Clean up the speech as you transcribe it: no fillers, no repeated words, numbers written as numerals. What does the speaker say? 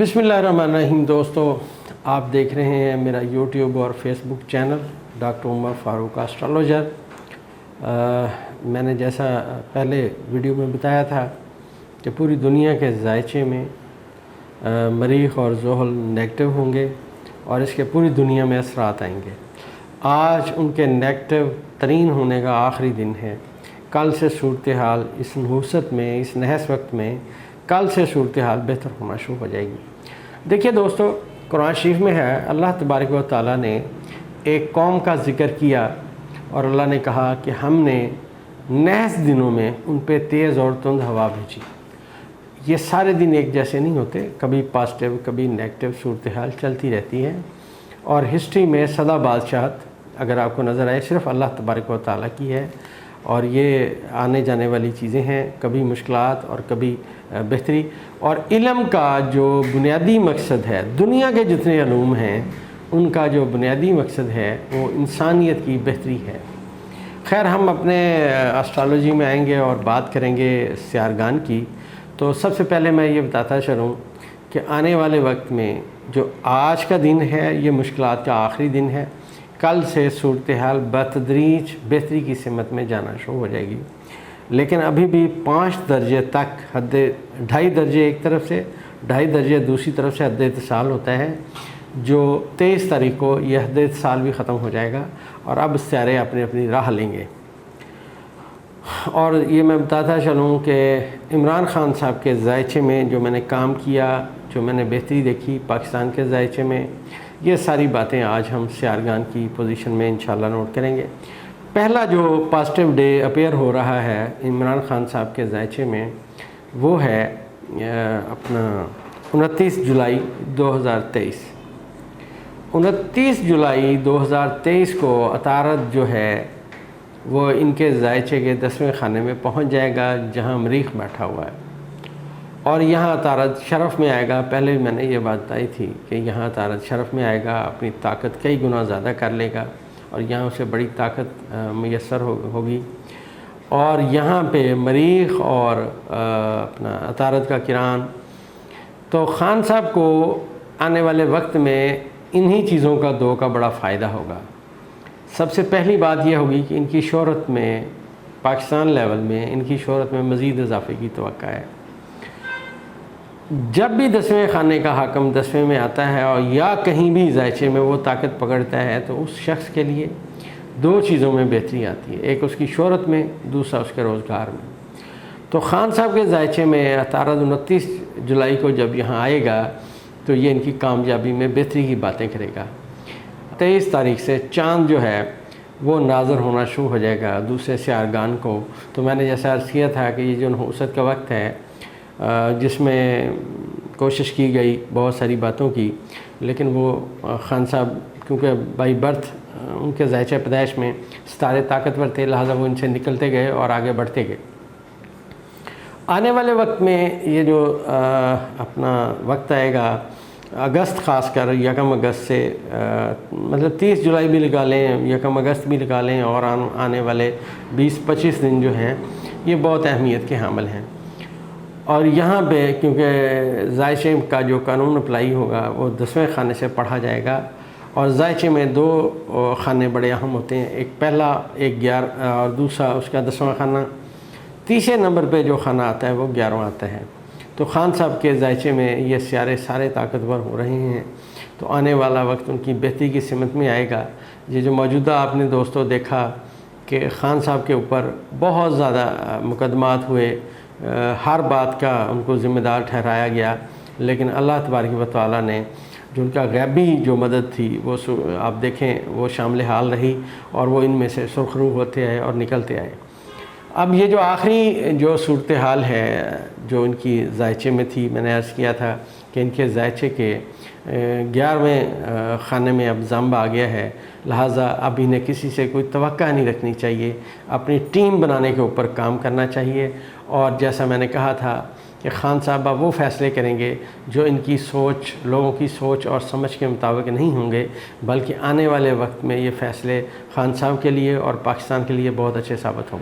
बिस्मिल्लाहिर्रहमानिर्रहीम। दोस्तों, आप देख रहे हैं मेरा यूट्यूब और Facebook channel doctor Umar Farooq astrologer. मैंने जैसा पहले वीडियो में बताया था कि पूरी दुनिया के ज़ायचे में मरीख़ और ज़ोहल नेगेटिव होंगे और इसके पूरी दुनिया में असरात आएंगे। आज उनके नेगेटिव तरीन होने का आखिरी दिन है। कल से सूरत हाल इस नहुसत में, इस नहस वक्त में कल से सूरत हाल बेहतर होना शुरू हो जाएगी। देखिए दोस्तों, कुरान शरीफ में है, अल्लाह तबारक व तआला ने एक कौम का ज़िक्र किया और अल्लाह ने कहा कि हमने नहस दिनों में उन पे तेज़ और तुंद हवा भेजी। ये सारे दिन एक जैसे नहीं होते, कभी पॉजिटिव कभी नेगेटिव सूरत हाल चलती रहती है। और हिस्ट्री में सदा बादशाहत अगर आपको नज़र आए सिर्फ़ अल्लाह तबारक व तआला की है और ये आने जाने वाली चीज़ें हैं, कभी मुश्किलात और कभी बेहतरी। और इल्म का जो बुनियादी मकसद है, दुनिया के जितने अलूम हैं उनका जो बुनियादी मकसद है वो इंसानियत की बेहतरी है। खैर, हम अपने एस्ट्रोलॉजी में आएंगे और बात करेंगे सियारगान की। तो सबसे पहले मैं ये बताता चलूँ कि आने वाले वक्त में जो आज का दिन है ये मुश्किलात का आखिरी दिन है। कल से सूरत हाल बतदरीज बेहतरी की सिमत में जाना शुरू हो जाएगी, लेकिन अभी भी 5 दर्जे तक हद 2.5 दर्जे एक तरफ से, 2.5 दर्जे दूसरी तरफ से हद इत्तिसाल होता है। जो 23 तारीख को यह हद इत्तिसाल भी ख़त्म हो जाएगा और अब सितारे अपनी अपनी राह लेंगे। और ये मैं बताता चलूँ कि इमरान खान साहब के ज़ायचे में जो मैंने काम किया, जो मैंने बेहतरी देखी पाकिस्तान के ज़ायचे में, ये सारी बातें आज हम सियारगान की पोजीशन में इंशाल्लाह नोट करेंगे। पहला जो पॉजिटिव डे अपीयर हो रहा है इमरान खान साहब के ज़ायचे में वो है अपना 29 जुलाई 2023। 29 जुलाई 2023 को अतारद जो है वो इनके ज़ायचे के 10वें खाने में पहुंच जाएगा जहां मरीख़ बैठा हुआ है। और यहाँ अतारद शरफ़ में आएगा। पहले भी मैंने ये बात बताई थी कि यहाँ अतारद शरफ़ में आएगा, अपनी ताकत कई गुना ज़्यादा कर लेगा और यहाँ उसे बड़ी ताकत मैसर होगी। और यहाँ पे मरीख़ और अपना अतारद का किरान, तो ख़ान साहब को आने वाले वक्त में इन्हीं चीज़ों का दो का बड़ा फ़ायदा होगा। सबसे पहली बात यह होगी कि इनकी शोहरत में, पाकिस्तान लेवल में इनकी शोहरत में मज़ीद इजाफ़े की तवक्का है। जब भी 10वें खाने का हाकम 10वें में आता है और या कहीं भी ज़ायचे में वो ताकत पकड़ता है तो उस शख्स के लिए 2 चीज़ों में बेहतरी आती है, एक उसकी शोहरत में, दूसरा उसके रोज़गार में। तो ख़ान साहब के ज़ायचे में अतारद 29 जुलाई को जब यहाँ आएगा तो ये इनकी कामयाबी में बेहतरी की बातें करेगा। 23 तारीख से चाँद जो है वो नाज़र होना शुरू हो जाएगा दूसरे सियारगान को। तो मैंने जैसा अर्ज़ किया था कि ये जो नहुसत का वक्त है जिसमें कोशिश की गई बहुत सारी बातों की, लेकिन वो ख़ान साहब क्योंकि बाई बर्थ उनके ज़ायचे पैदाइश में सितारे ताकतवर थे, लिहाजा वो इनसे निकलते गए और आगे बढ़ते गए। आने वाले वक्त में ये जो अपना वक्त आएगा अगस्त, ख़ासकर 1 अगस्त से मतलब 30 जुलाई भी लगा लें, 1 अगस्त भी लगा लें और आने वाले 20-25 दिन जो हैं ये बहुत अहमियत के हामिल हैं। और यहाँ पे क्योंकि ज़ायचे का जो कानून अप्लाई होगा वो 10वें खाने से पढ़ा जाएगा और ज़ायचे में 2 खाने बड़े अहम होते हैं, एक पहला, एक 11 और दूसरा उसका 10वां खाना। तीसरे नंबर पे जो खाना आता है वो 11वां आता है। तो ख़ान साहब के ज़ायचे में ये सियारे सारे ताकतवर हो रहे हैं, तो आने वाला वक्त उनकी बेहतरी की सिमत में आएगा। ये जो मौजूदा आपने दोस्तों देखा कि ख़ान साहब के ऊपर बहुत ज़्यादा मुकदमात हुए, हर बात का उनको ज़िम्मेदार ठहराया गया, लेकिन अल्लाह तबारक व तआला ने जो उनका गैबी जो मदद थी वो आप देखें वो शामिल हाल रही और वो इनमें से सुरखरू होते आए और निकलते आए। अब ये जो आखिरी जो सूरत हाल है जो इनकी ज़ायचे में थी, मैंने अर्ज़ किया था कि इनके ज़ायचे के 11वें खाने में अब ज़ंब आ गया है, लिहाजा अब इन्हें किसी से कोई तवक्का नहीं रखनी चाहिए, अपनी टीम बनाने के ऊपर काम करना चाहिए। और जैसा मैंने कहा था कि ख़ान साहब वो फ़ैसले करेंगे जो इनकी सोच, लोगों की सोच और समझ के मुताबिक नहीं होंगे, बल्कि आने वाले वक्त में ये फ़ैसले ख़ान साहब के लिए और पाकिस्तान के लिए बहुत अच्छे साबित होंगे।